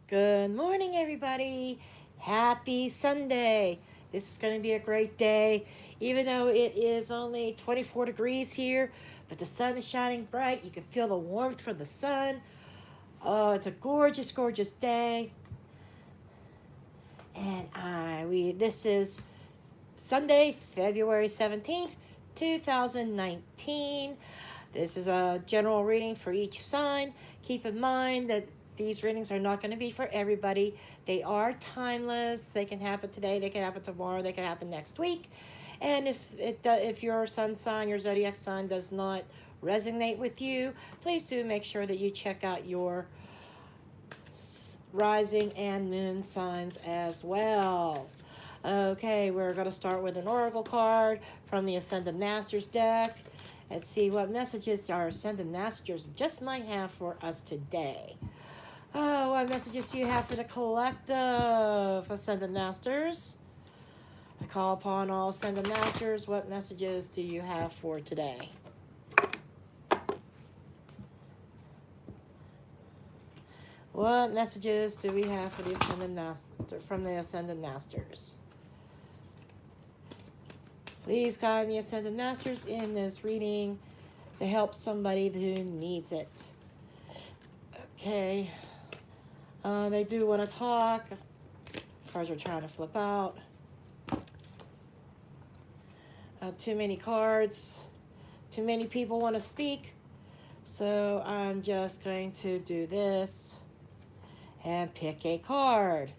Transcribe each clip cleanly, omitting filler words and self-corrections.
Good morning, everybody. Happy Sunday. This is going to be a great day, even though it is only 24 degrees here, but the sun is shining bright. You can feel the warmth from the sun. Oh, it's a gorgeous, gorgeous day. And this is Sunday, February 17th, 2019. This is a general reading for each sign. Keep in mind that these readings are not going to be for everybody. They are timeless. They can happen today, they can happen tomorrow, they can happen next week. And if your sun sign, your zodiac sign does not resonate with you, please do make sure that you check out your rising and moon signs as well. Okay, we're going to start with an oracle card from the Ascended Masters deck. Let's see what messages our Ascended Masters just might have for us today. Oh, what messages do you have for the collective Ascended Masters? I call upon all Ascended Masters. What messages do you have for today? What messages do we have for the Ascended Master from the Ascended Masters? Please guide me, Ascended Masters, in this reading to help somebody who needs it. Okay. They do want to talk. Cards are trying to flip out. Too many cards. Too many people want to speak. So I'm just going to do this and pick a card.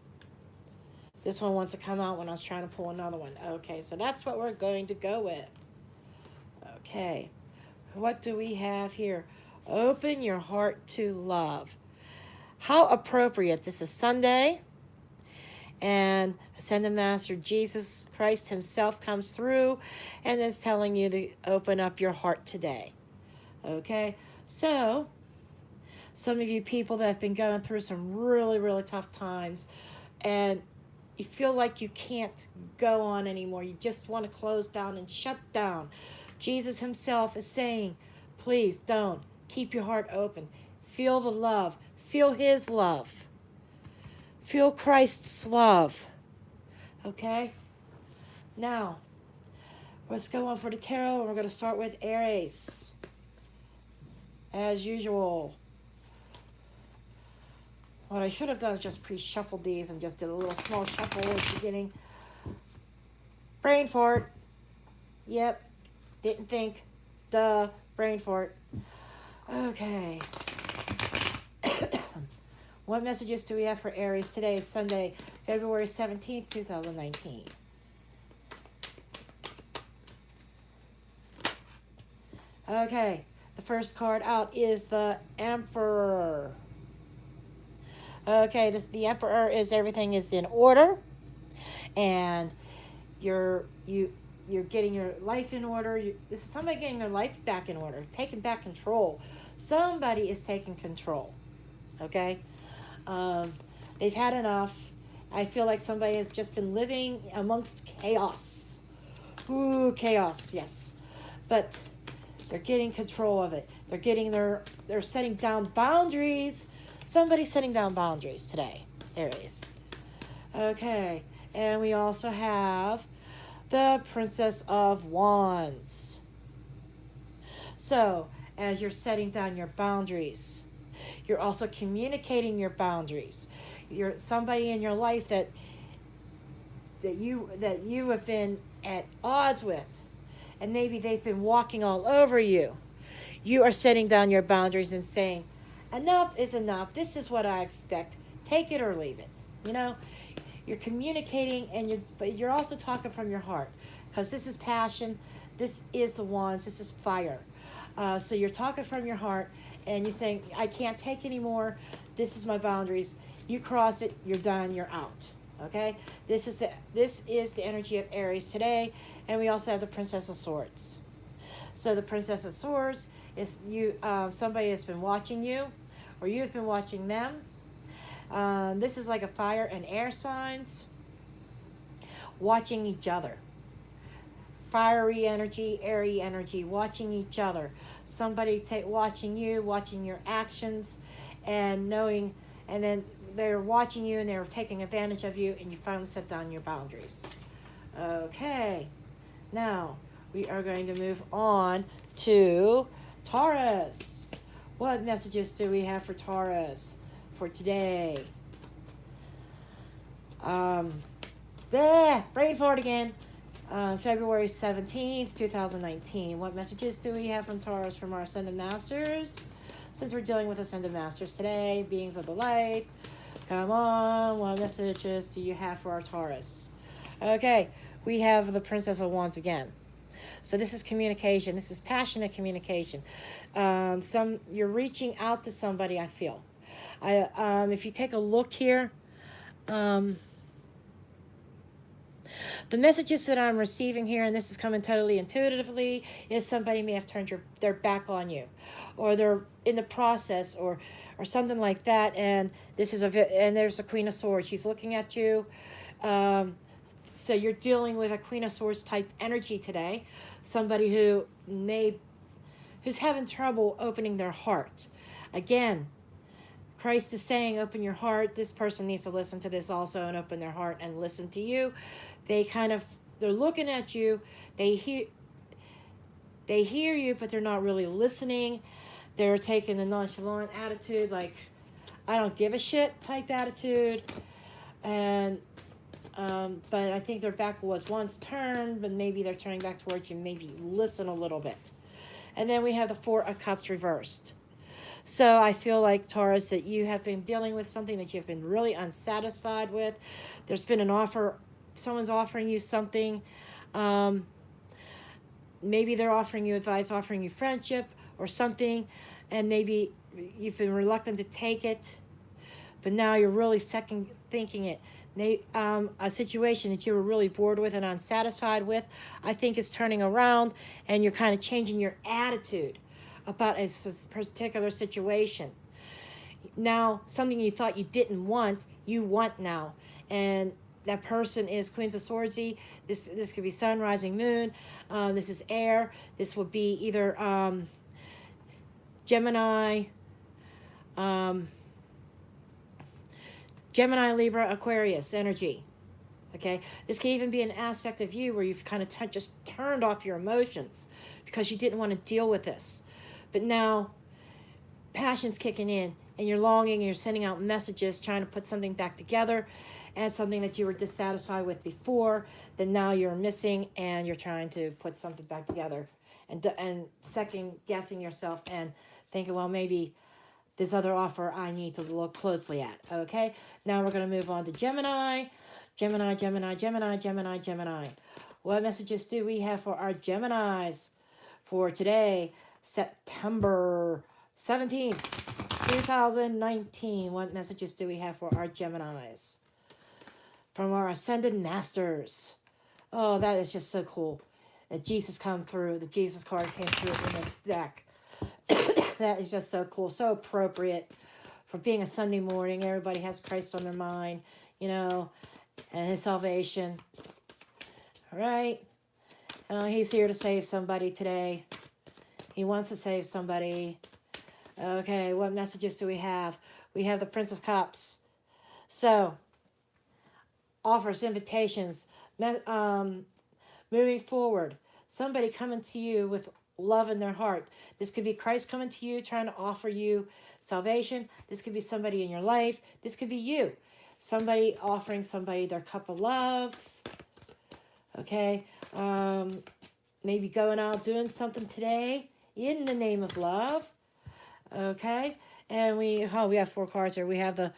This one wants to come out when I was trying to pull another one. Okay, so that's what we're going to go with. Okay, what do we have here? Open your heart to love. How appropriate. This is Sunday, and Ascended Master Jesus Christ himself comes through and is telling you to open up your heart today. Okay, so some of you people that have been going through some really, really tough times, and you feel like you can't go on anymore. You just want to close down and shut down. Jesus himself is saying, please don't. Keep your heart open. Feel the love. Feel his love. Feel Christ's love. Okay? Now, let's go on for the tarot, and we're going to start with Aries. As usual. What I should have done is just pre-shuffled these and just did a little small shuffle at the beginning. Brain fart. Yep. Didn't think. Duh. Brain fart. Okay. What messages do we have for Aries today? Is Sunday, February 17th, 2019. Okay. The first card out is the Emperor. Okay, the Emperor is everything is in order, and you're getting your life in order. This is somebody getting their life back in order, taking back control. Somebody is taking control. Okay, they've had enough. I feel like somebody has just been living amongst chaos. Ooh, chaos, yes, but they're getting control of it. They're setting down boundaries. Somebody's setting down boundaries today. There it is. Okay. And we also have the Princess of Wands. So, as you're setting down your boundaries, you're also communicating your boundaries. You're somebody in your life that you have been at odds with, and maybe they've been walking all over you. You are setting down your boundaries and saying, enough is enough. This is what I expect. Take it or leave it. You know, you're communicating, but you're also talking from your heart, because this is passion. This is the wands. This is fire. So you're talking from your heart, and you're saying, I can't take anymore. This is my boundaries. You cross it, you're done. You're out. Okay. This is the energy of Aries today, and we also have the Princess of Swords. So the Princess of Swords is you. Somebody has been watching you, or you've been watching them. This is like a fire and air signs watching each other. Fiery energy, airy energy, watching each other. Somebody watching you, watching your actions, and knowing and then they're watching you and they're taking advantage of you, and you finally set down your boundaries. Okay, now we are going to move on to Taurus. What messages do we have for Taurus for today? Brain fart again. February 17th, 2019. What messages do we have from Taurus from our Ascended Masters? Since we're dealing with Ascended Masters today, beings of the light, come on, what messages do you have for our Taurus? Okay, we have the Princess of Wands again. So this is communication. This is passionate communication. You're reaching out to somebody, I feel. If you take a look here, the messages that I'm receiving here, and this is coming totally intuitively, is somebody may have turned their back on you, or they're in the process, or something like that. And there's a Queen of Swords. She's looking at you. So you're dealing with a Queen of Swords type energy today. Somebody who's having trouble opening their heart. Again, Christ is saying, open your heart. This person needs to listen to this also and open their heart and listen to you. They're looking at you. They hear you, but they're not really listening. They're taking the nonchalant attitude, like, I don't give a shit type attitude. And, but I think their back was once turned, but maybe they're turning back towards you. Maybe listen a little bit. And then we have the Four of Cups reversed. So I feel like, Taurus, that you have been dealing with something that you've been really unsatisfied with. There's been an offer. Someone's offering you something. Maybe they're offering you advice, offering you friendship or something. And maybe you've been reluctant to take it. But now you're really second thinking it. A situation that you were really bored with and unsatisfied with, I think is turning around, and you're kind of changing your attitude about a particular situation. Now, something you thought you didn't want, you want now. And that person is Queen of Swords. This could be sun, rising, moon. This is air. This will be either Gemini, Libra, Aquarius energy. Okay, this can even be an aspect of you where you've kind of just turned off your emotions because you didn't want to deal with this. But now passion's kicking in, and you're longing, and you're sending out messages trying to put something back together, and something that you were dissatisfied with before that now you're missing, and you're trying to put something back together, and second guessing yourself and thinking, well, maybe this other offer I need to look closely at. Okay, now we're going to move on to Gemini. Gemini. What messages do we have for our Geminis for today, September 17th, 2019? What messages do we have for our Geminis from our Ascended Masters? Oh, that is just so cool. That Jesus come through. The Jesus card came through in this deck. That is just so cool. So appropriate for being a Sunday morning. Everybody has Christ on their mind, and his salvation. All right. He's here to save somebody today. He wants to save somebody. Okay, what messages do we have? We have the Prince of Cups. So, offers, invitations, moving forward. Somebody coming to you with love in their heart. This could be Christ coming to you, trying to offer you salvation. This could be somebody in your life. This could be you. Somebody offering somebody their cup of love. Okay. Maybe going out doing something today in the name of love. Okay. And we have 4 cards here. We have the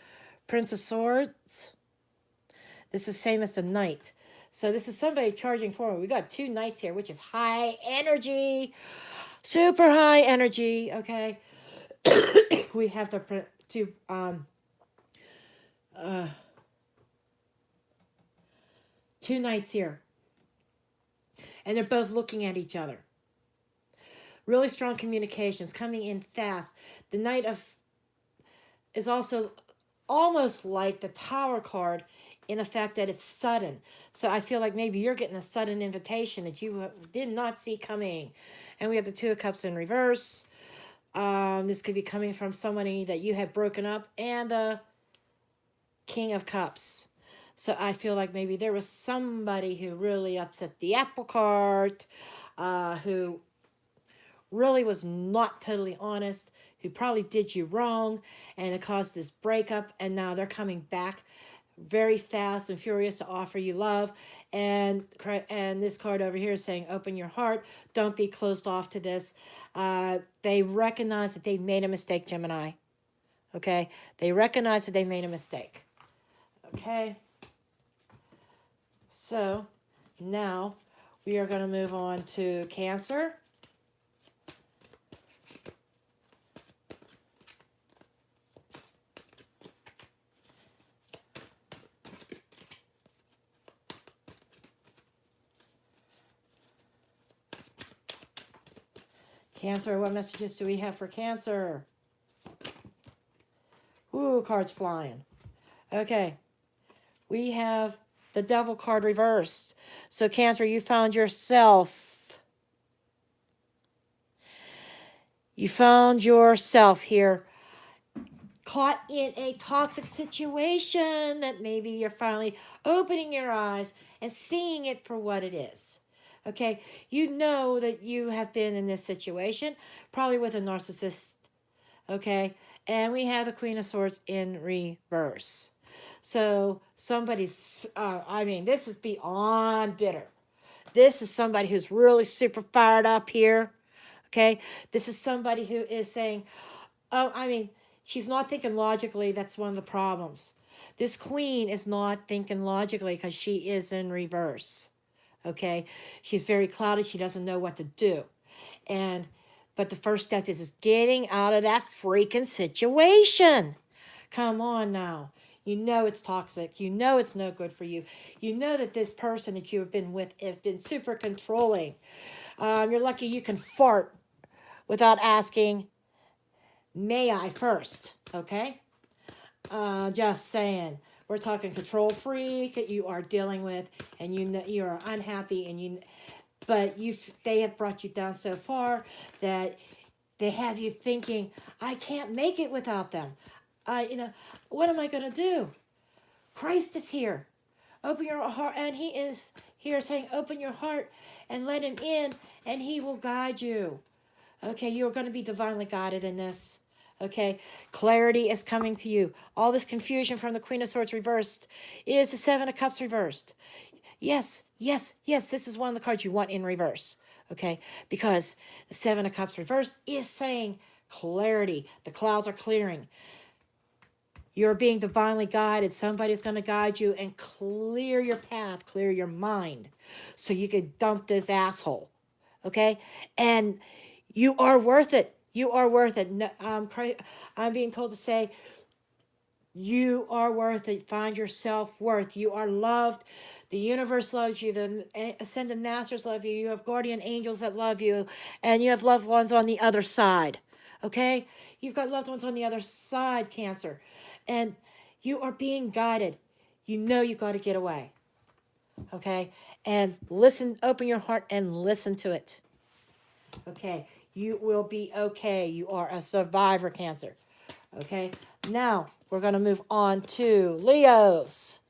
Prince of Swords. This is same as the Knight. So this is somebody charging forward. We got 2 Knights here, which is high energy. Super high energy. Okay. We have the 2 2 Knights here. And they're both looking at each other. Really strong communications coming in fast. The Knight is also almost like the Tower card in the fact that it's sudden. So I feel like maybe you're getting a sudden invitation that you did not see coming. And we have the 2 of Cups in reverse. This could be coming from somebody that you have broken up. And King of Cups. So I feel like maybe there was somebody who really upset the apple cart, who really was not totally honest, who probably did you wrong, and it caused this breakup, and now they're coming back very fast and furious to offer you love. And this card over here is saying, open your heart, don't be closed off to this. They recognize that they made a mistake, Gemini. Okay, they recognize that they made a mistake. Okay, so now we are going to move on to Cancer. Cancer, what messages do we have for Cancer? Ooh, cards flying. Okay, we have the Devil card reversed. So Cancer, you found yourself. You found yourself here caught in a toxic situation that maybe you're finally opening your eyes and seeing it for what it is. Okay, you know that you have been in this situation, probably with a narcissist. Okay, and we have the Queen of Swords in reverse. So somebody's, this is beyond bitter. This is somebody who's really super fired up here. Okay, this is somebody who is saying, she's not thinking logically. That's one of the problems. This queen is not thinking logically because she is in reverse. Okay, she's very clouded. She doesn't know what to do. But the first step is getting out of that freaking situation. Come on now. You know it's toxic. You know it's no good for you. You know that this person that you have been with has been super controlling. You're lucky you can fart without asking, may I first? Okay? Just saying. We're talking control freak that you are dealing with, and you know you are unhappy, but they have brought you down so far that they have you thinking, I can't make it without them. What am I going to do? Christ is here. Open your heart, and he is here saying, open your heart and let him in, and he will guide you. Okay, you're going to be divinely guided in this. Okay, clarity is coming to you. All this confusion from the Queen of Swords reversed is the Seven of Cups reversed. Yes, yes, yes, this is one of the cards you want in reverse. Okay, because the Seven of Cups reversed is saying clarity. The clouds are clearing. You're being divinely guided. Somebody's going to guide you and clear your path, clear your mind, so you can dump this asshole. Okay, and you are worth it. You are worth it. No, I'm being told to say, you are worth it. Find your self-worth. You are loved. The universe loves you. The ascended masters love you. You have guardian angels that love you. And you have loved ones on the other side. Okay? You've got loved ones on the other side, Cancer. And you are being guided. You know you got to get away. Okay? And listen, open your heart and listen to it. Okay? You will be okay. You are a survivor, Cancer. Okay? Now, we're going to move on to Leos.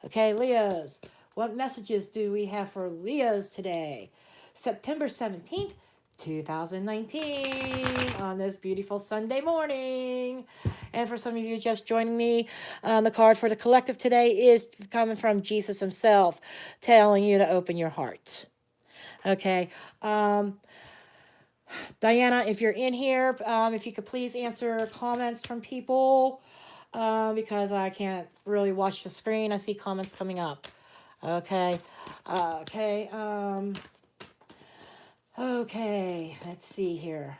Okay, Leos. What messages do we have for Leos today? September 17th, 2019, on this beautiful Sunday morning. And for some of you just joining me, the card for the collective today is coming from Jesus himself, telling you to open your heart. Okay. Diana, if you're in here, if you could please answer comments from people, because I can't really watch the screen. I see comments coming up. Okay. Okay, let's see here.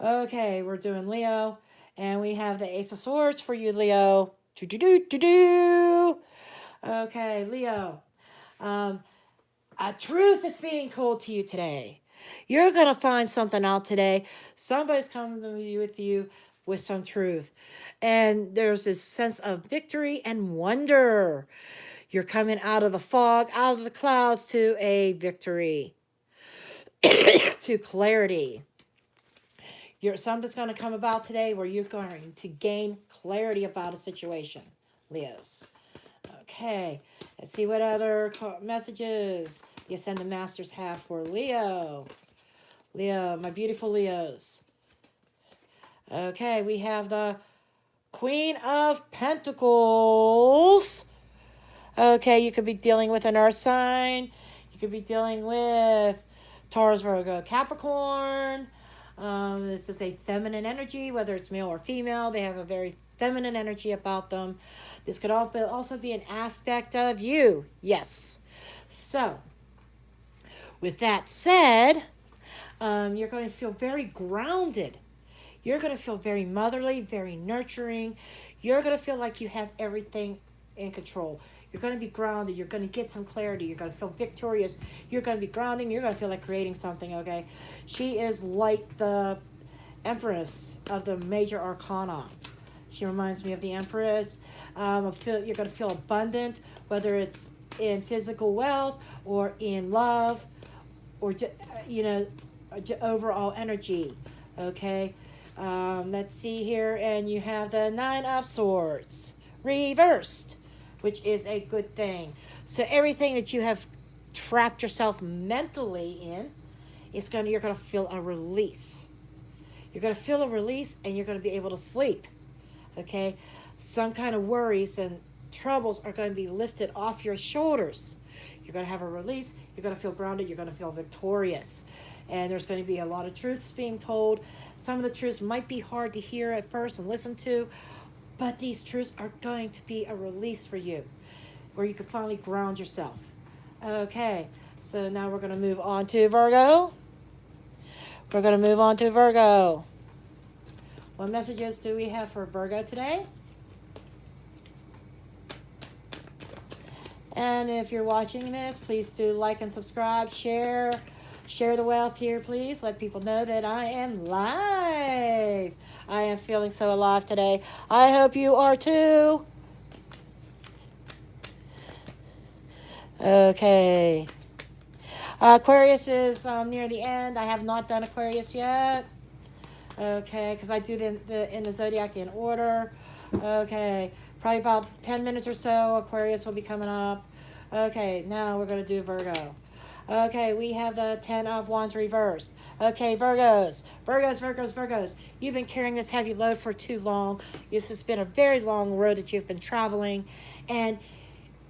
Okay, we're doing Leo, and we have the Ace of Swords for you, Leo. Okay, Leo. A truth is being told to you today. You're going to find something out today. Somebody's coming with you with some truth. And there's this sense of victory and wonder. You're coming out of the fog, out of the clouds to a victory, to clarity. Something's going to come about today where you're going to gain clarity about a situation, Leos. Okay, let's see what other messages the Ascended Masters have for Leo. Leo, my beautiful Leos. Okay, we have the Queen of Pentacles. Okay, you could be dealing with an earth sign. You could be dealing with Taurus, Virgo, Capricorn. This is a feminine energy, whether it's male or female. They have a very feminine energy about them. This could also be an aspect of you. Yes. So, with that said, you're going to feel very grounded. You're going to feel very motherly, very nurturing. You're going to feel like you have everything in control. You're going to be grounded. You're going to get some clarity. You're going to feel victorious. You're going to be grounding. You're going to feel like creating something, okay? She is like the Empress of the major arcana. She reminds me of the Empress. You're going to feel abundant, whether it's in physical wealth or in love or, overall energy, okay? Let's see here. And you have the Nine of Swords reversed, which is a good thing. So everything that you have trapped yourself mentally in, you're going to feel a release. You're going to feel a release and you're going to be able to sleep. Okay? Some kind of worries and troubles are going to be lifted off your shoulders. You're going to have a release. You're going to feel grounded. You're going to feel victorious. And there's going to be a lot of truths being told. Some of the truths might be hard to hear at first and listen to, but these truths are going to be a release for you, where you can finally ground yourself. Okay, so now we're going to move on to Virgo. We're going to move on to Virgo. What messages do we have for Virgo today? And if you're watching this, please do like and subscribe, share the wealth here, please. Let people know that I am live. I am feeling so alive today. I hope you are too. Okay. Aquarius is near the end. I have not done Aquarius yet. Okay, because I do the in the zodiac in order. Okay, probably about 10 minutes or so, Aquarius will be coming up. Okay, now we're going to do Virgo. Okay, we have the 10 of Wands reversed. Okay, Virgos. You've been carrying this heavy load for too long. This has been a very long road that you've been traveling. And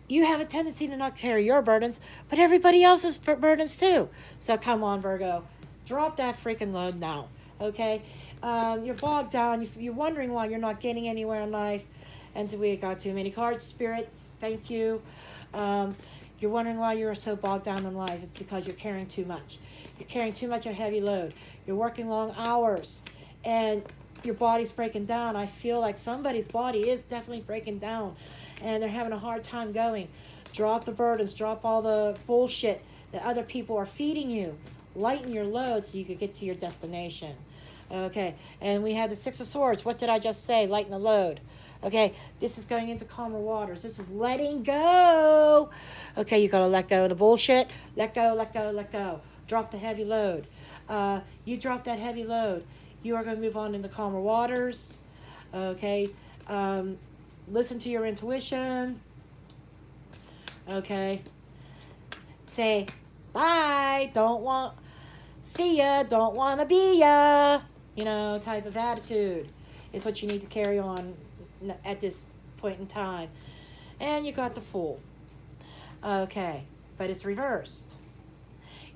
you have a tendency to not carry your burdens, but everybody else's burdens too. So come on, Virgo. Drop that freaking load now, okay? You're bogged down. You're wondering why you're not getting anywhere in life. And we got too many cards. Spirits, thank you. You're wondering why you're so bogged down in life. It's because you're carrying too much. You're carrying too much a heavy load. You're working long hours. And your body's breaking down. I feel like somebody's body is definitely breaking down. And they're having a hard time going. Drop the burdens. Drop all the bullshit that other people are feeding you. Lighten your load so you can get to your destination. Okay. And we had the Six of Swords. What did I just say? Lighten the load. Okay, this is going into calmer waters. This is letting go. Okay, you got to let go of the bullshit. Let go. Drop the heavy load. You drop that heavy load. You are going to move on into calmer waters. Okay, listen to your intuition. Okay, say bye. See ya. Don't want to be ya. Type of attitude is what you need to carry on at this point in time. And you got the Fool. Okay, but it's reversed.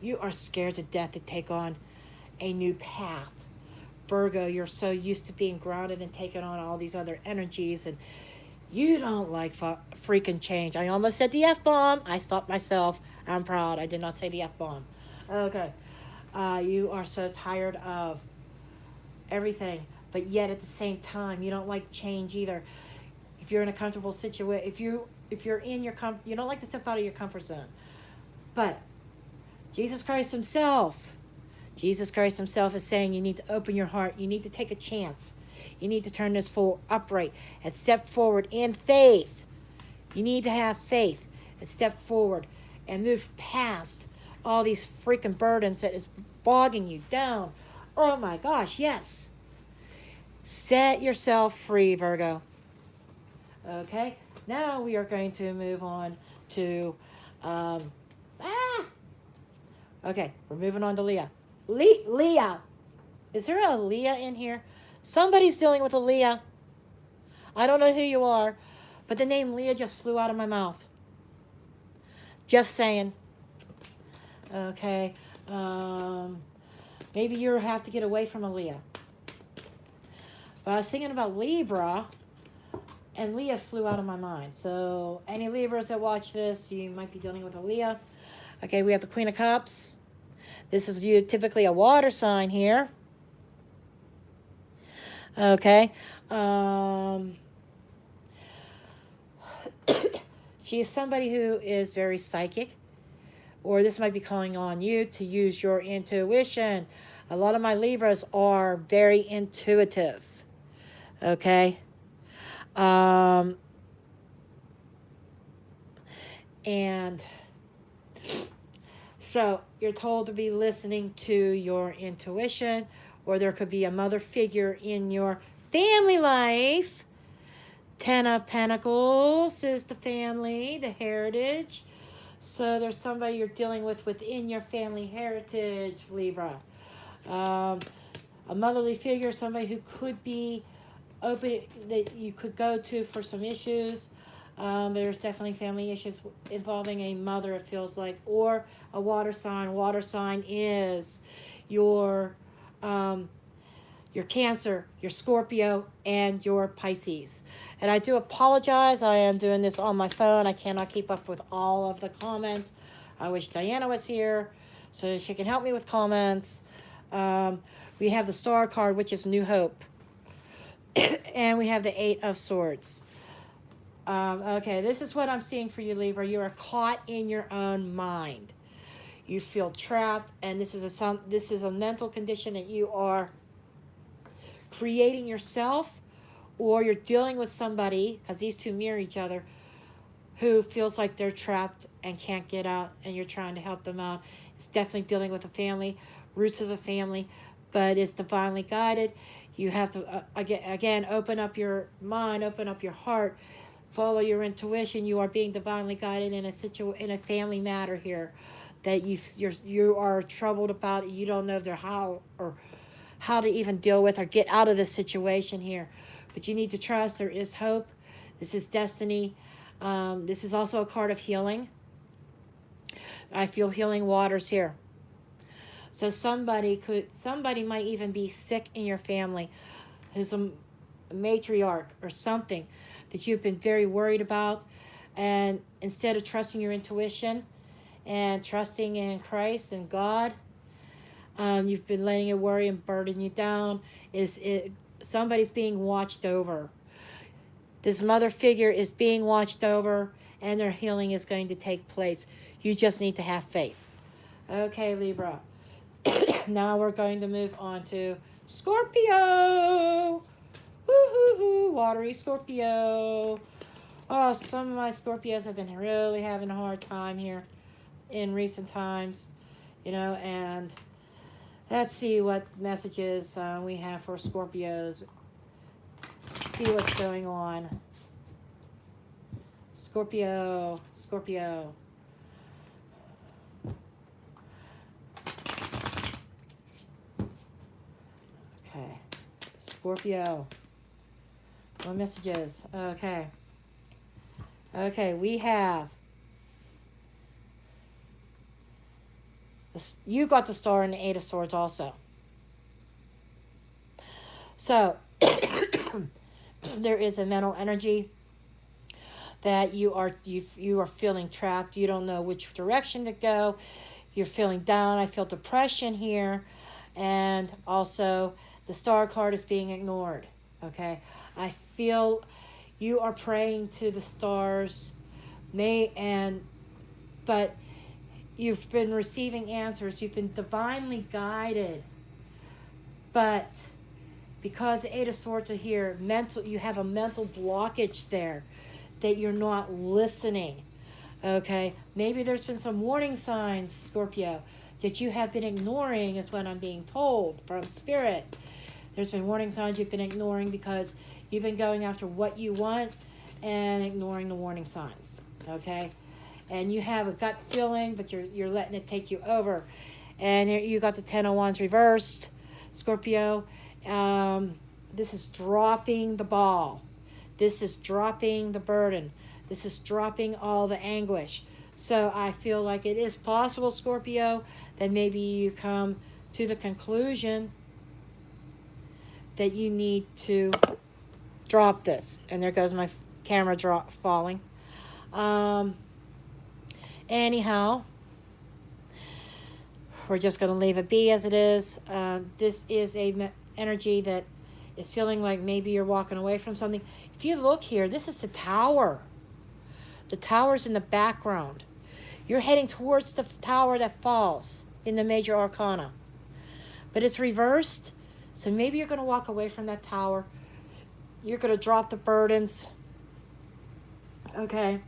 You are scared to death to take on a new path. Virgo, you're so used to being grounded and taking on all these other energies, and you don't like freaking change. I almost said the F-bomb. I stopped myself. I'm proud. I did not say the F-bomb. Okay. You are so tired of everything. But yet at the same time, you don't like change either. If you're in a comfortable situation, if you're in your you don't like to step out of your comfort zone. But Jesus Christ himself is saying you need to open your heart. You need to take a chance. You need to turn this Fool upright and step forward in faith. You need to have faith and step forward and move past all these freaking burdens that is bogging you down. Oh my gosh, yes. Set yourself free, Virgo. Okay, now we are going to move on to, um, ah, okay, we're moving on to Leah. Leah. Is there a Leah in here? Somebody's dealing with a Leah. I don't know who you are, but the name Leah just flew out of my mouth. Just saying. Okay. Maybe you have to get away from a Leah. But I was thinking about Libra, and Leah flew out of my mind. So any Libras that watch this, you might be dealing with a Leah. Okay, we have the Queen of Cups. This is typically a water sign here. Okay. She is somebody who is very psychic, or this might be calling on you to use your intuition. A lot of my Libras are very intuitive. Okay. And so you're told to be listening to your intuition, or there could be a mother figure in your family life. 10 of Pentacles is the family, the heritage. So there's somebody you're dealing with within your family heritage, Libra. A motherly figure, somebody who could be open, that you could go to for some issues. There's definitely family issues involving a mother, it feels like, or a water sign. Water sign is your Cancer, your Scorpio, and your Pisces. And I do apologize. I am doing this on my phone. I cannot keep up with all of the comments. I wish Diana was here so she can help me with comments. We have the Star card, which is New Hope. And we have the Eight of Swords. Okay, this is what I'm seeing for you, Libra. You are caught in your own mind. You feel trapped, and this is a mental condition that you are creating yourself, or you're dealing with somebody, because these two mirror each other, who feels like they're trapped and can't get out, and you're trying to help them out. It's definitely dealing with a family, roots of a family, but it's divinely guided. You have to, again, open up your mind, open up your heart, follow your intuition. You are being divinely guided in a family matter here that you are troubled about. You don't know if they're how to even deal with or get out of this situation here. But you need to trust there is hope. This is destiny. This is also a card of healing. I feel healing waters here. So somebody might even be sick in your family, who's a matriarch or something that you've been very worried about. And instead of trusting your intuition and trusting in Christ and God, you've been letting it worry and burden you down. Somebody's being watched over. This mother figure is being watched over, and their healing is going to take place. You just need to have faith. Okay, Libra. Now we're going to move on to Scorpio. Woo-hoo-hoo, watery Scorpio. Oh, some of my Scorpios have been really having a hard time here in recent times, and let's see what messages we have for Scorpios. See what's going on. Scorpio. Okay. Scorpio. More messages. Okay. Okay, we have. You got the Star and the Eight of Swords also. So, there is a mental energy that you are feeling trapped. You don't know which direction to go. You're feeling down. I feel depression here. And also, the Star card is being ignored. Okay? I feel you are praying to the stars. But you've been receiving answers. You've been divinely guided. But because the Eight of Swords are here, you have a mental blockage there that you're not listening. Okay? Maybe there's been some warning signs, Scorpio, that you have been ignoring, is what I'm being told from Spirit. There's been warning signs you've been ignoring because you've been going after what you want and ignoring the warning signs, okay? And you have a gut feeling, but you're letting it take you over. And here you got the 10 of Wands reversed, Scorpio. This is dropping the ball. This is dropping the burden. This is dropping all the anguish. So I feel like it is possible, Scorpio, that maybe you come to the conclusion that you need to drop this. And there goes my camera falling. Anyhow, we're just going to leave it be as it is. This is a energy that is feeling like maybe you're walking away from something. If you look here, this is the tower. The tower's in the background. You're heading towards the tower that falls in the major arcana. But it's reversed, so maybe you're going to walk away from that tower. You're going to drop the burdens. Okay.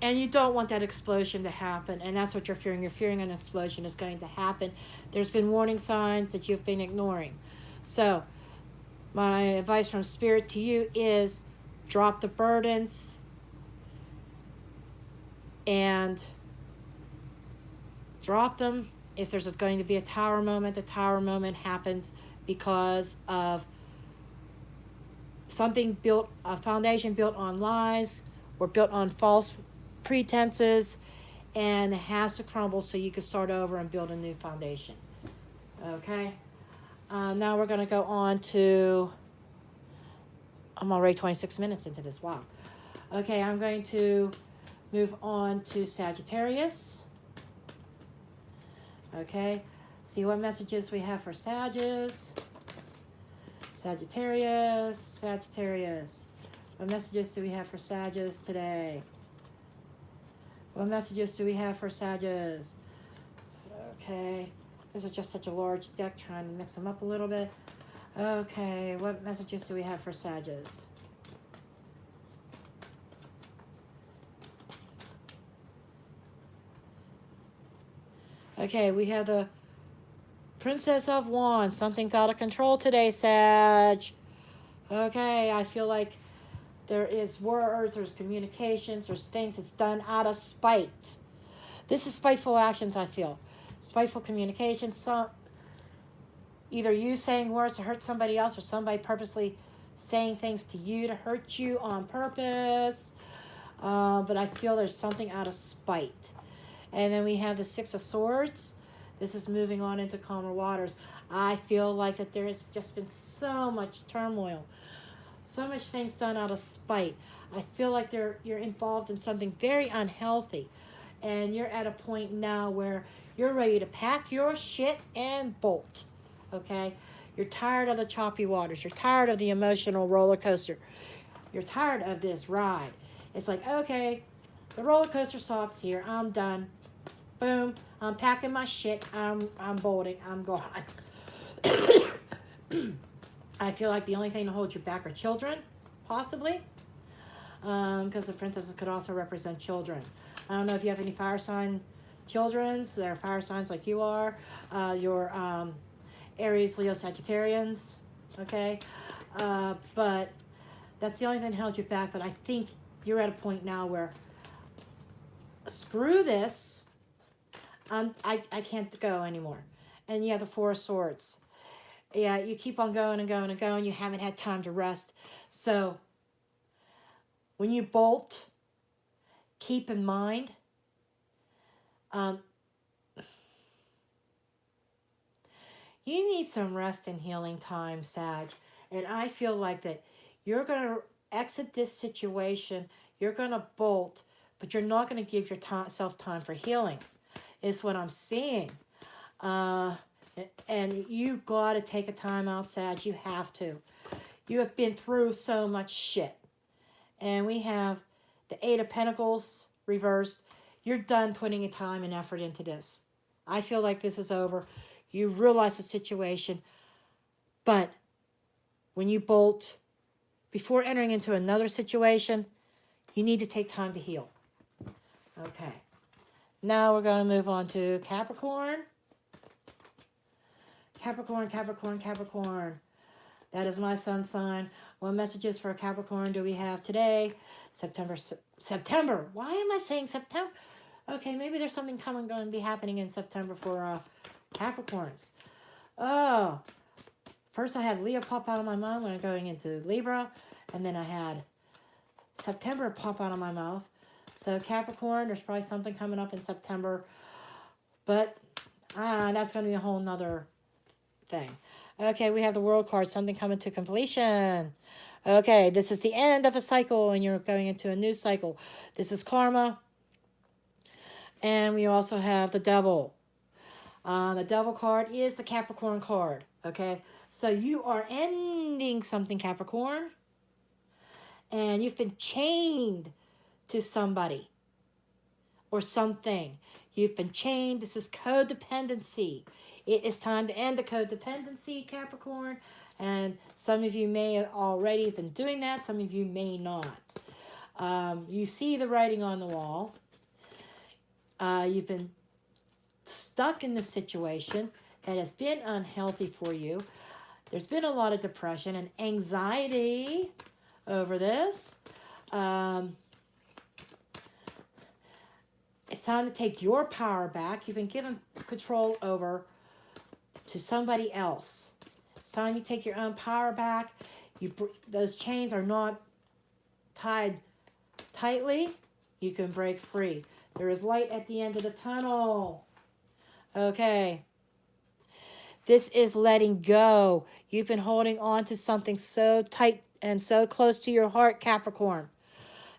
And you don't want that explosion to happen, and that's what you're fearing. You're fearing an explosion is going to happen. There's been warning signs that you've been ignoring. So my advice from Spirit to you is drop the burdens and drop them. If there's going to be a tower moment, the tower moment happens because of something built, a foundation built on lies or built on false pretenses, and it has to crumble so you can start over and build a new foundation. Okay? Now we're going to go on to, I'm already 26 minutes into this. Wow. Okay, I'm going to move on to Sagittarius. Okay, see what messages we have for Sagittarius. Sagittarius. What messages do we have for Sagittarius today? What messages do we have for Sagittarius? Okay, this is just such a large deck, trying to mix them up a little bit. Okay, what messages do we have for Sagittarius? Okay, we have the Princess of Wands. Something's out of control today, Sag. Okay, I feel like there is words, there's communications, there's things that's done out of spite. This is spiteful actions, I feel. Spiteful communication. So either you saying words to hurt somebody else or somebody purposely saying things to you to hurt you on purpose. But I feel there's something out of spite. And then we have the Six of Swords. This is moving on into calmer waters. I feel like that there has just been so much turmoil. So much things done out of spite. I feel like you're involved in something very unhealthy. And you're at a point now where you're ready to pack your shit and bolt. Okay? You're tired of the choppy waters. You're tired of the emotional roller coaster. You're tired of this ride. It's like, okay, the roller coaster stops here. I'm done. Boom. I'm packing my shit. I'm bolting. I'm gone. I feel like the only thing to hold you back are children, possibly. Because the princesses could also represent children. I don't know if you have any fire sign childrens. They're fire signs like you are. Your Aries, Leo, Sagittarians. Okay? But that's the only thing that held you back. But I think you're at a point now where screw this. I can't go anymore. And you have the Four of Swords. Yeah, you keep on going and going and going. You haven't had time to rest. So when you bolt, keep in mind, you need some rest and healing time, Sag. And I feel like that you're going to exit this situation. You're going to bolt, but you're not going to give yourself time for healing. Is what I'm seeing. And you got to take a time out, Sag. You have to. You have been through so much shit. And we have the Eight of Pentacles reversed. You're done putting your time and effort into this. I feel like this is over. You realize the situation. But when you bolt, before entering into another situation, you need to take time to heal. Okay. Now we're going to move on to Capricorn. Capricorn, Capricorn, Capricorn. That is my sun sign. What messages for Capricorn do we have today? September. Why am I saying September? Okay, maybe there's something going to be happening in September for Capricorns. Oh, first I had Leo pop out of my mouth when I'm going into Libra, and then I had September pop out of my mouth. So Capricorn, there's probably something coming up in September, but that's going to be a whole nother thing. Okay, we have the World card, something coming to completion. Okay, this is the end of a cycle, and you're going into a new cycle. This is karma. And we also have the Devil. The Devil card is the Capricorn card. Okay, so you are ending something, Capricorn. And you've been chained to somebody or something. You've been chained. This is codependency. It is time to end the codependency, Capricorn. And some of you may have already been doing that. Some of you may not. You see the writing on the wall. You've been stuck in this situation that has been unhealthy for you. There's been a lot of depression and anxiety over this. It's time to take your power back. You've been given control over to somebody else. It's time you take your own power back. Those chains are not tied tightly. You can break free. There is light at the end of the tunnel. Okay. This is letting go. You've been holding on to something so tight and so close to your heart, Capricorn.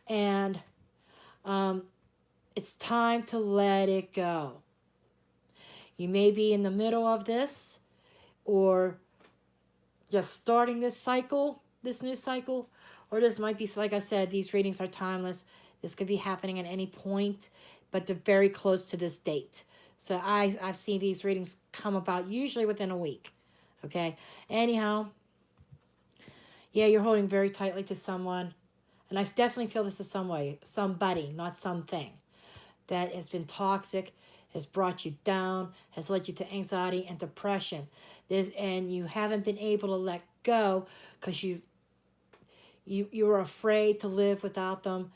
And it's time to let it go. You may be in the middle of this or just starting this cycle, this new cycle. Or this might be, like I said, these readings are timeless. This could be happening at any point, but they're very close to this date. So I've seen these readings come about usually within a week. Okay? Anyhow, yeah, you're holding very tightly to someone. And I definitely feel this is somebody, not something, that has been toxic, has brought you down, has led you to anxiety and depression. And you haven't been able to let go because you were afraid to live without them.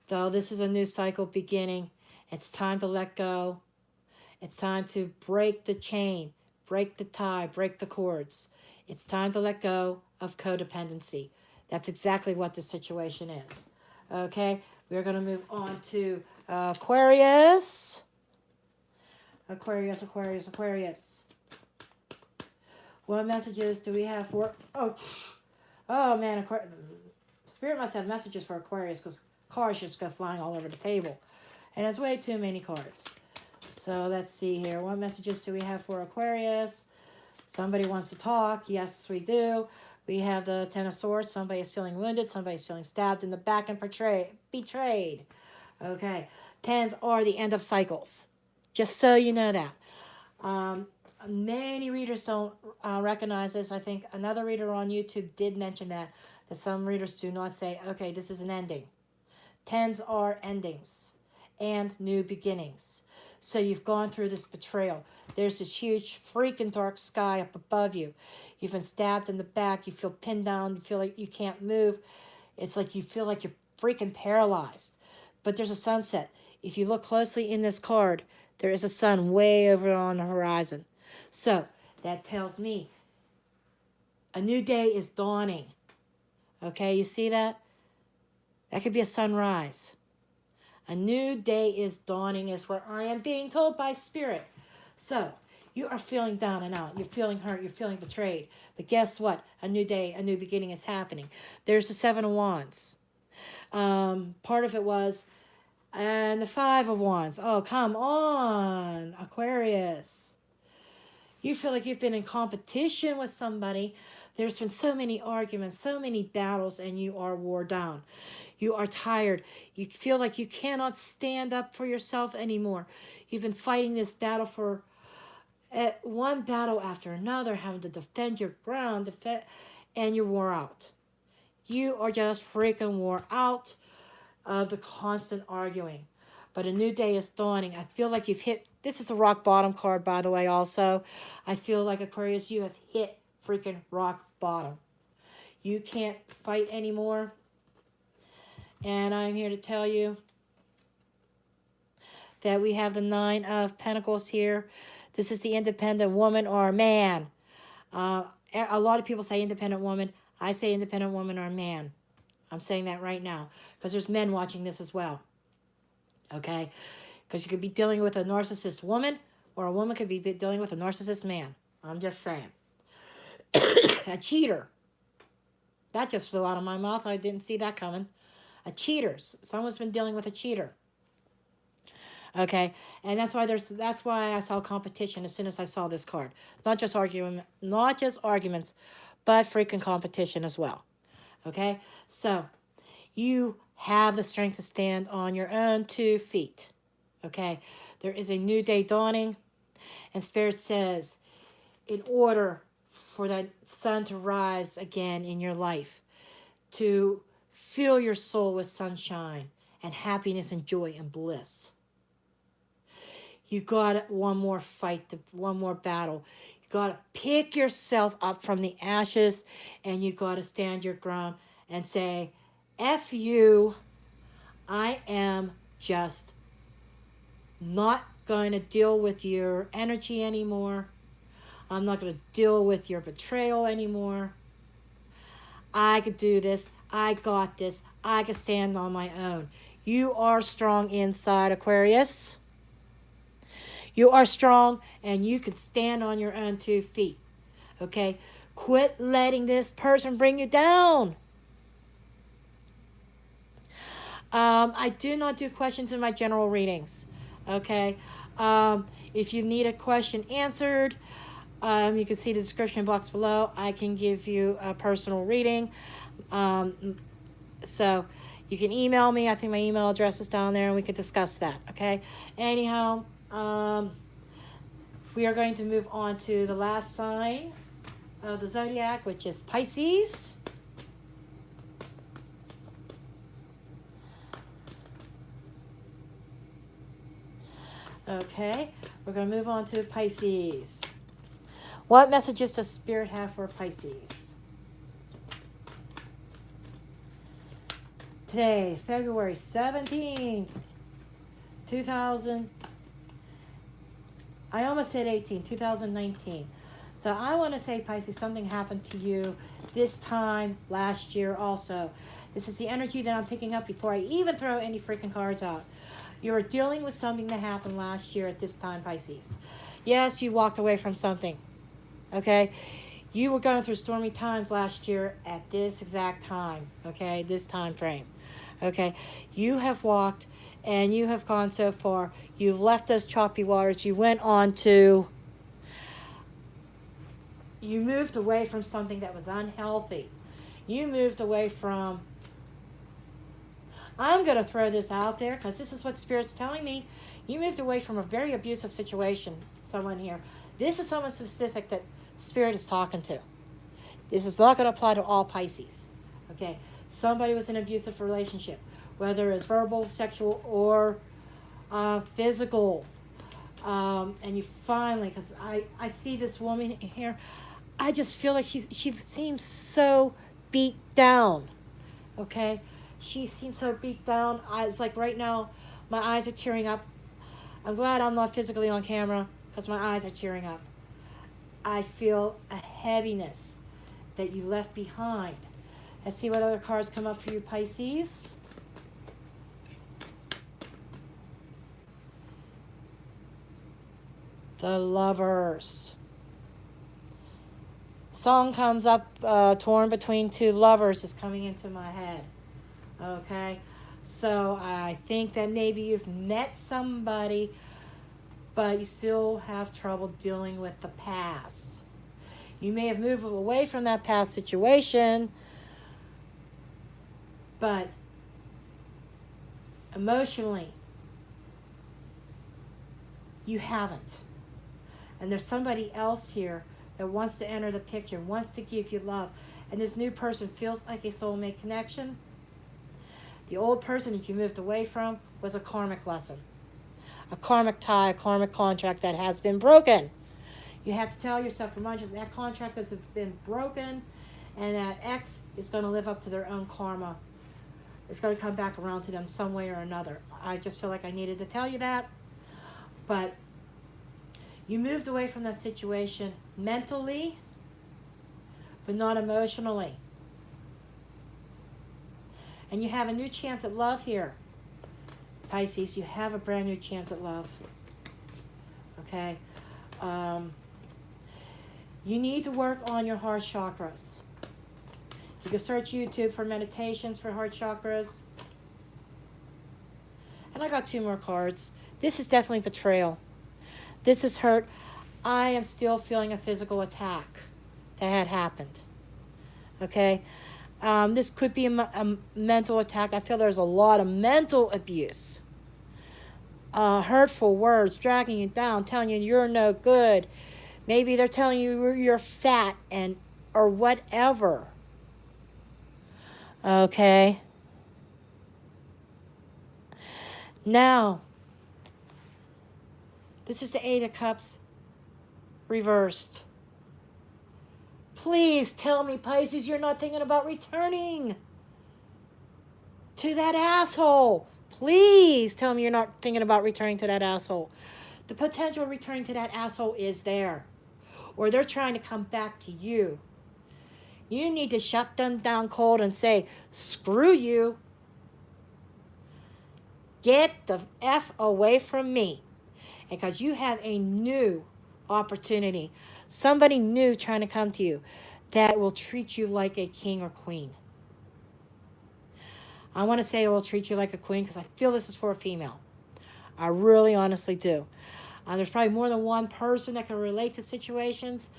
Though this is a new cycle beginning, it's time to let go. It's time to break the chain, break the tie, break the cords. It's time to let go of codependency. That's exactly what the situation is. Okay, we're going to move on to Aquarius. Aquarius. What messages do we have for... Oh man, Spirit must have messages for Aquarius because cards just go flying all over the table. And it's way too many cards. So let's see here. What messages do we have for Aquarius? Somebody wants to talk. Yes, we do. We have the Ten of Swords. Somebody is feeling wounded. Somebody is feeling stabbed in the back and betrayed. Okay. Tens are the end of cycles. Just so you know that. Many readers don't recognize this. I think another reader on YouTube did mention that some readers do not say, okay, this is an ending. Tens are endings and new beginnings. So you've gone through this betrayal. There's this huge freaking dark sky up above you. You've been stabbed in the back. You feel pinned down. You feel like you can't move. It's like you feel like you're freaking paralyzed. But there's a sunset. If you look closely in this card, there is a sun way over on the horizon. So that tells me a new day is dawning. Okay, you see that? That could be a sunrise. A new day is dawning is what I am being told by Spirit. So, you are feeling down and out. You're feeling hurt. You're feeling betrayed. But guess what? A new day, a new beginning is happening. There's the Seven of Wands. Part of it was, and the Five of Wands. Oh, come on, Aquarius. You feel like you've been in competition with somebody. There's been so many arguments, so many battles, and you are wore down. You are tired. You feel like you cannot stand up for yourself anymore. You've been fighting this battle for one battle after another, having to defend your ground, and you're wore out. You are just freaking wore out of the constant arguing. But a new day is dawning. I feel like you've hit This is a rock bottom card, by the way, also. I feel like, Aquarius, you have hit freaking rock bottom. You can't fight anymore. And I'm here to tell you that we have the Nine of Pentacles here. This is the independent woman or man. A lot of people say independent woman. I say independent woman or man. I'm saying that right now because there's men watching this as well. Okay? Because you could be dealing with a narcissist woman or a woman could be dealing with a narcissist man. I'm just saying. A cheater. That just flew out of my mouth. I didn't see that coming. A cheater. Someone's been dealing with a cheater. Okay, and that's why I saw competition as soon as I saw this card. Not just arguments, but freaking competition as well. Okay, so you have the strength to stand on your own 2 feet. Okay, there is a new day dawning, and Spirit says, in order for that sun to rise again in your life, to fill your soul with sunshine and happiness and joy and bliss. You got one more fight, one more battle. You got to pick yourself up from the ashes and you got to stand your ground and say, F you, I am just not going to deal with your energy anymore. I'm not going to deal with your betrayal anymore. I could do this. I got this. I can stand on my own. You are strong inside, Aquarius. You are strong and you can stand on your own 2 feet. Okay? Quit letting this person bring you down. I do not do questions in my general readings. Okay? If you need a question answered, you can see the description box below. I can give you a personal reading. So you can email me. I think my email address is down there and we could discuss that. Okay? Anyhow, we are going to move on to the last sign of the zodiac, which is Pisces. Okay, we're going to move on to Pisces. What messages does Spirit have for Pisces? Today, February 17th, 2019. So I want to say, Pisces, something happened to you this time last year also. This is the energy that I'm picking up before I even throw any freaking cards out. You're dealing with something that happened last year at this time, Pisces. Yes, you walked away from something. Okay? You were going through stormy times last year at this exact time. Okay? This time frame. Okay? You have walked and you have gone so far. You've left those choppy waters. You went on to... You moved away from something that was unhealthy. You moved away from... I'm going to throw this out there because this is what Spirit's telling me. You moved away from a very abusive situation, someone here. This is someone specific that Spirit is talking to. This is not going to apply to all Pisces. Okay? Somebody was in an abusive relationship, whether it's verbal, sexual, or physical. And you finally, because I see this woman here, I just feel like she seems so beat down. Okay? She seems so beat down. It's like right now, my eyes are tearing up. I'm glad I'm not physically on camera because my eyes are tearing up. I feel a heaviness that you left behind. Let's see what other cards come up for you, Pisces. The Lovers. Song comes up, torn between two lovers is coming into my head. Okay, so I think that maybe you've met somebody, but you still have trouble dealing with the past. You may have moved away from that past situation, but emotionally, you haven't. And there's somebody else here that wants to enter the picture, wants to give you love, and this new person feels like a soulmate connection. The old person that you moved away from was a karmic lesson. a karmic tie, a karmic contract that has been broken. You have to tell yourself, remind yourself, that contract has been broken, and that X is going to live up to their own karma. It's going to come back around to them some way or another. I just feel like I needed to tell you that. But you moved away from that situation mentally, but not emotionally. And you have a new chance at love here. Pisces, you have a brand new chance at love. Okay? You need to work on your heart chakras. You can search YouTube for meditations for heart chakras. And I got 2 more cards. This is definitely betrayal. This is hurt. I am still feeling a physical attack that had happened. Okay? This could be a mental attack. I feel there's a lot of mental abuse. Hurtful words, dragging you down, telling you you're no good. Maybe they're telling you you're fat or whatever. Okay? Now, this is the 8 of Cups reversed. Please tell me, Pisces, you're not thinking about returning to that asshole. Please tell me you're not thinking about returning to that asshole. The potential returning to that asshole is there. Or they're trying to come back to you. You need to shut them down cold and say, screw you. Get the F away from me. Because you have a new opportunity. Somebody new trying to come to you that will treat you like a king or queen. I want to say it will treat you like a queen because I feel this is for a female. I really honestly do. There's probably more than one person that can relate to situations,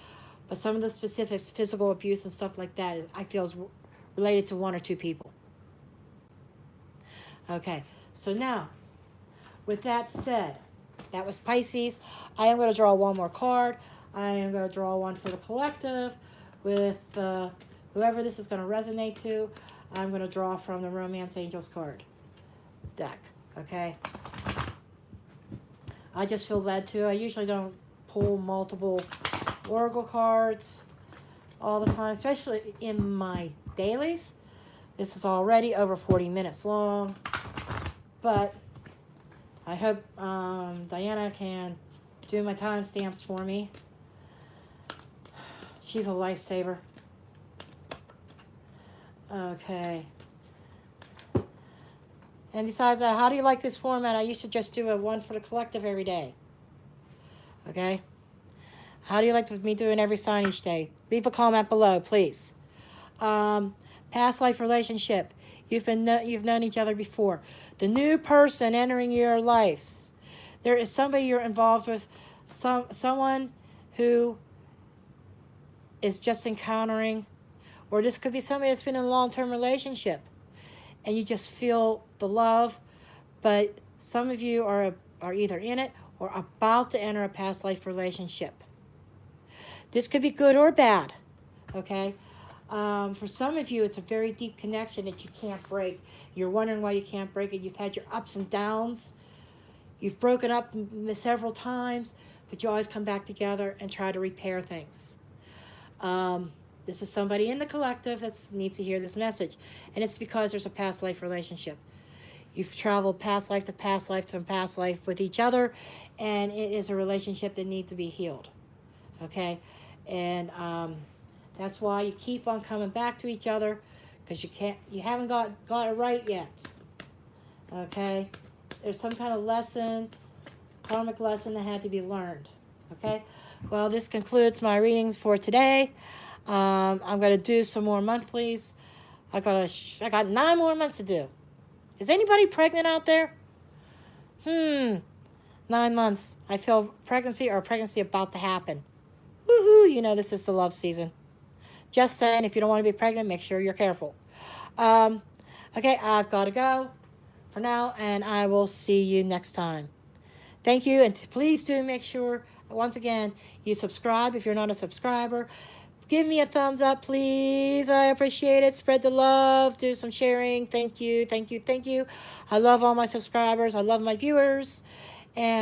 but some of the specifics, physical abuse and stuff like that, I feel is related to 1 or 2 people. Okay, so now, with that said, that was Pisces. I am going to draw 1 more card. I am going to draw one for the collective with whoever this is going to resonate to. I'm going to draw from the Romance Angels card deck, okay? I just feel led to. I usually don't pull multiple oracle cards all the time, especially in my dailies. This is already over 40 minutes long, but I hope Diana can do my timestamps for me. She's a lifesaver. Okay. And besides that, how do you like this format? I used to just do a 1 for the collective every day. Okay? How do you like me doing every sign each day? Leave a comment below, please. Past life relationship. You've known each other before. The new person entering your lives. There is somebody you're involved with. Someone who is just encountering. Or this could be somebody that's been in a long-term relationship. And you just feel the love. But some of you are either in it or about to enter a past life relationship. This could be good or bad. Okay? For some of you, it's a very deep connection that you can't break. You're wondering why you can't break it. You've had your ups and downs. You've broken up several times, but you always come back together and try to repair things. This is somebody in the collective that needs to hear this message. And it's because there's a past life relationship. You've traveled past life to past life to past life with each other, and it is a relationship that needs to be healed. Okay? And that's why you keep on coming back to each other, because you haven't got it right yet. Okay? There's some kind of lesson, karmic lesson that had to be learned. Okay? Well, this concludes my readings for today. I'm going to do some more monthlies. I got 9 more months to do. Is anybody pregnant out there? 9 months. I feel pregnancy about to happen. Woohoo! You know this is the love season. Just saying, if you don't want to be pregnant, make sure you're careful. Okay, I've got to go for now, and I will see you next time. Thank you, and please do make sure, once again, you subscribe if you're not a subscriber. Give me a thumbs up, please. I appreciate it. Spread the love. Do some sharing. Thank you, thank you, thank you. I love all my subscribers. I love my viewers. And